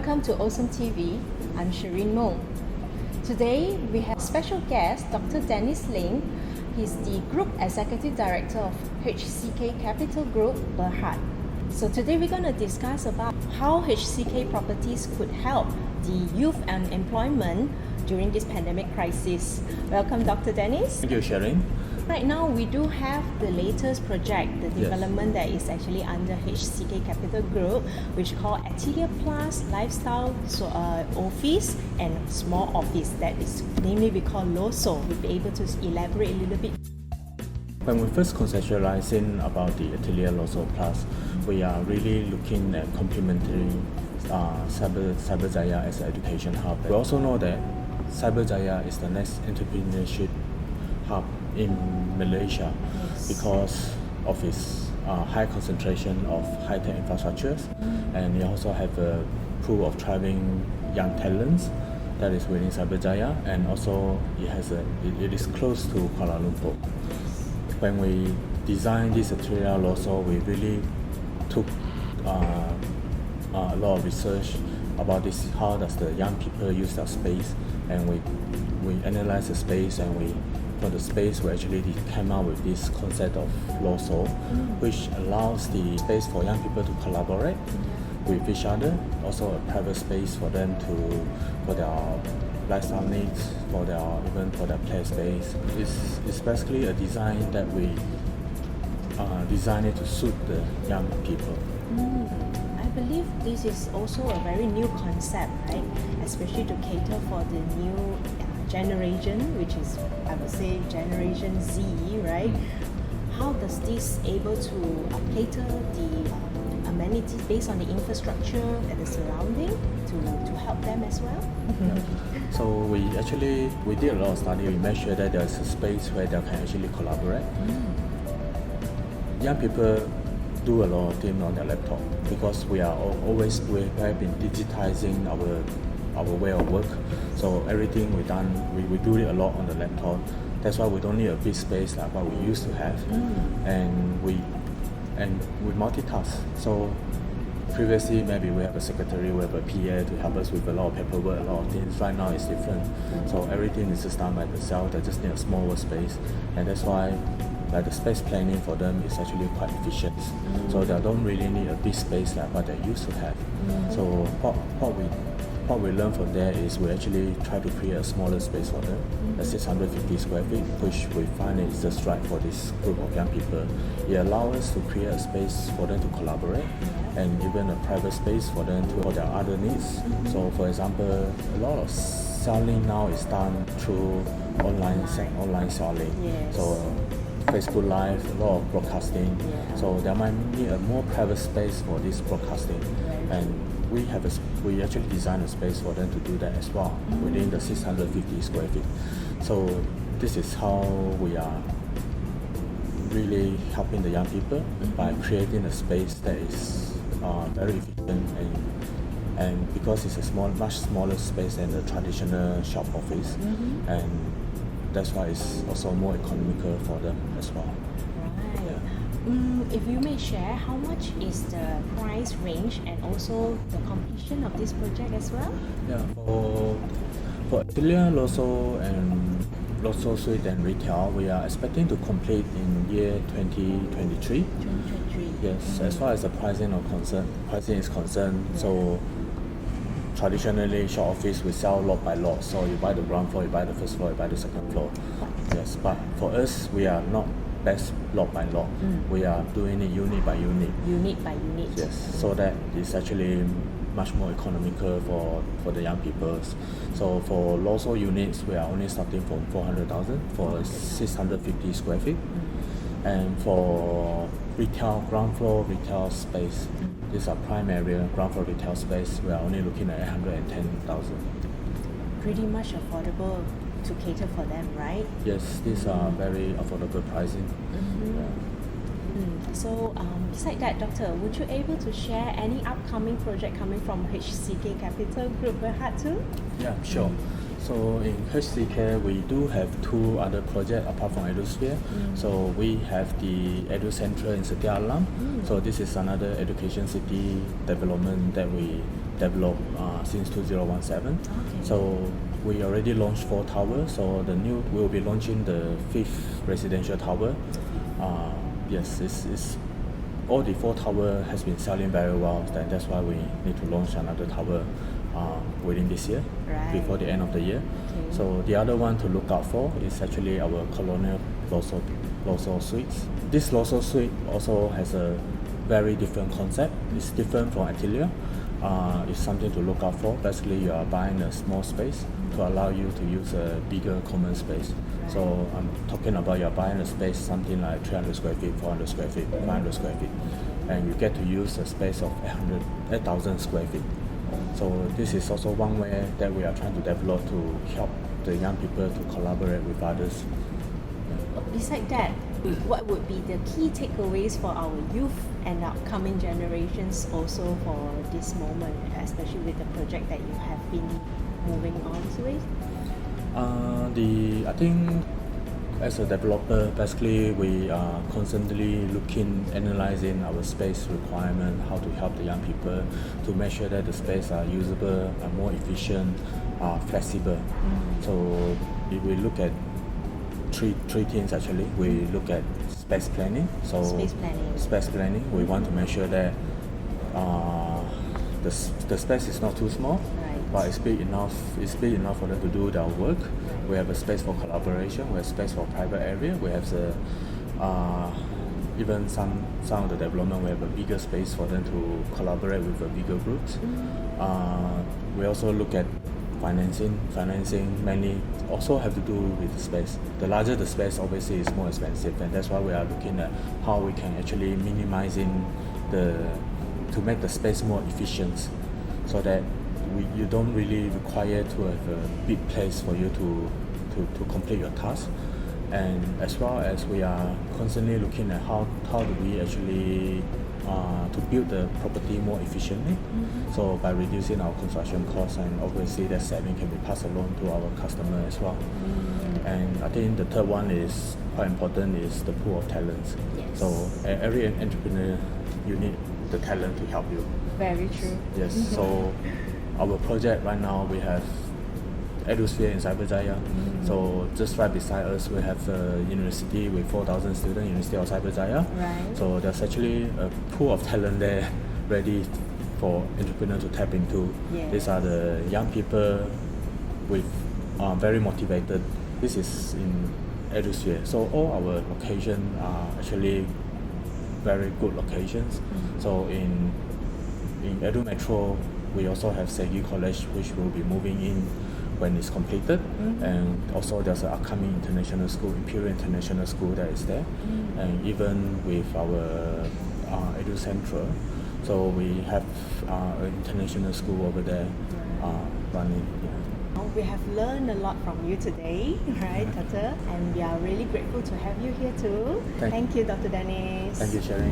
Welcome to OHSOM TV. I'm Shireen Mong. Today we have special guest Dr. Dennis Ling. He's the Group Executive Director of HCK Capital Group Berhad. So today we're going to discuss about how HCK properties could help the youth and employment during this pandemic crisis. Welcome, Dr. Dennis. Thank you, Shireen. Right now, we do have the latest project, the development that is actually under HCK Capital Group, which called Atelier Lifestyle Office and Small Office. That is namely we call LoSo. We'll be able to elaborate a little bit. When we first conceptualizing about the Atelier LoSo Plus, we are really looking at complementary Cyberjaya as an education hub. We also know that Cyberjaya is the next entrepreneurship hub in Malaysia because of its high concentration of high-tech infrastructures, and we also have a pool of thriving young talents that is within Cyberjaya, and also it is close to Kuala Lumpur. When we designed this Atelier LoSo, we really took a lot of research about this, how does the young people use their space, and we analyze the space, and for the space we actually came out with this concept of LoSo, which allows the space for young people to collaborate with each other, also a private space for them for their lifestyle needs, even for their play space. It's basically a design that we designed it to suit the young people. I believe this is also a very new concept, right? Especially to cater for the new generation, which is, I would say, Generation Z, right? How does this able to cater the amenities based on the infrastructure and the surrounding to help them as well? So we did a lot of study. We made sure that there's a space where they can actually collaborate. Young people do a lot of things on their laptop because we have been digitizing our way of work. So everything we do it a lot on the laptop. That's why we don't need a big space like what we used to have, and we multitask. So previously maybe we have a secretary, we have a PA to help us with a lot of paperwork, a lot of things. Right now it's different. So everything is just done by themselves. They just need a small workspace, and that's why the space planning for them is actually quite efficient. So they don't really need a big space like what they used to have. So what we learned from there is we actually try to create a smaller space for them, a 650 square feet, which we find is just right for this group of young people. It allows us to create a space for them to collaborate, and even a private space for them for their other needs. So for example, a lot of selling now is done through online selling. So Facebook Live, a lot of broadcasting. So there might need a more private space for this broadcasting, and we actually designed a space for them to do that as well within the 650 square feet. So this is how we are really helping the young people by creating a space that is very efficient, and because it's a much smaller space than the traditional shop office, and that's why it's also more economical for them as well. If you may share, how much is the price range and also the completion of this project as well? Yeah, for Atelier LoSo and LoSo Suite and Retail, we are expecting to complete in year 2023. Yes, as far as the pricing is concerned, so traditionally shop office we sell lot by lot, so you buy the ground floor, you buy the first floor, you buy the second floor. Yes, but for us we are not best lot by lot. We are doing it unit by unit. Unit by unit. Yes, so that is actually much more economical for the young people. So for LoSo units, we are only starting from 400,000 for 650 square feet. And for retail, ground floor retail space, this is our prime area, ground floor retail space, we are only looking at 810,000. Pretty much affordable to cater for them, right? Yes, these are very affordable pricing. So besides that, Doctor, would you able to share any upcoming project coming from HCK Capital Group Berhad too? Yeah, sure. So in HCK, we do have two other projects apart from Edusphere. So we have the Edu Central in Setia Alam. So this is another education city development that we developed since 2017. Okay. So we already launched 4 towers. So we'll be launching the 5th residential tower. Yes, it's all the 4 tower has been selling very well. That's why we need to launch another tower within this year, Right. before the end of the year. Okay. So the other one to look out for is actually our Colonial LoSo suites. This LoSo suite also has a very different concept. It's different from Atelier. It's something to look out for. Basically, you are buying a small space to allow you to use a bigger common space. Right. So I'm talking about you're buying a space something like 300 square feet, 400 square feet, 500 square feet, and you get to use a space of 8,000 square feet. So this is also one way that we are trying to develop to help the young people to collaborate with others. Besides that, what would be the key takeaways for our youth and upcoming generations also for this moment, especially with the project that you have been moving on with? I think as a developer, basically we are constantly analyzing our space requirement, how to help the young people to make sure that the space are usable, are more efficient, flexible. So if we look at three things actually, we look at space planning. So space planning, we want to make sure that the space is not too small, but it's big enough for them to do their work. We have a space for collaboration, we have space for private area, we have the even some of the development, we have a bigger space for them to collaborate with the bigger groups. We also look at financing mainly also have to do with the space. The larger the space, obviously is more expensive, and that's why we are looking at how we can actually minimizing to make the space more efficient, so that you don't really require to have a big place for you to complete your task. And as well as we are constantly looking at how do we actually to build the property more efficiently. So by reducing our construction costs, and obviously that saving can be passed along to our customer as well. And I think the third one is quite important, is the pool of talents. Yes. So every entrepreneur, you need the talent to help you. Very true. Yes. So our project right now, we have Edusphere in Cyberjaya. So just right beside us, we have a university with 4,000 students, University of Cyberjaya. Right. So there's actually a pool of talent there ready for entrepreneurs to tap into. Yes. These are the young people with very motivated. This is in Edusphere. So all our locations are actually very good locations. So in Edu Metro, we also have Segi College, which will be moving in when it's completed. And also there's an upcoming international school, Imperial International School, that is there. And even with our Edu Central, so we have an international school over there running. We have learned a lot from you today, right, Doctor? And we are really grateful to have you here too. Thank you, Dr. Dennis. Thank you, Sherry.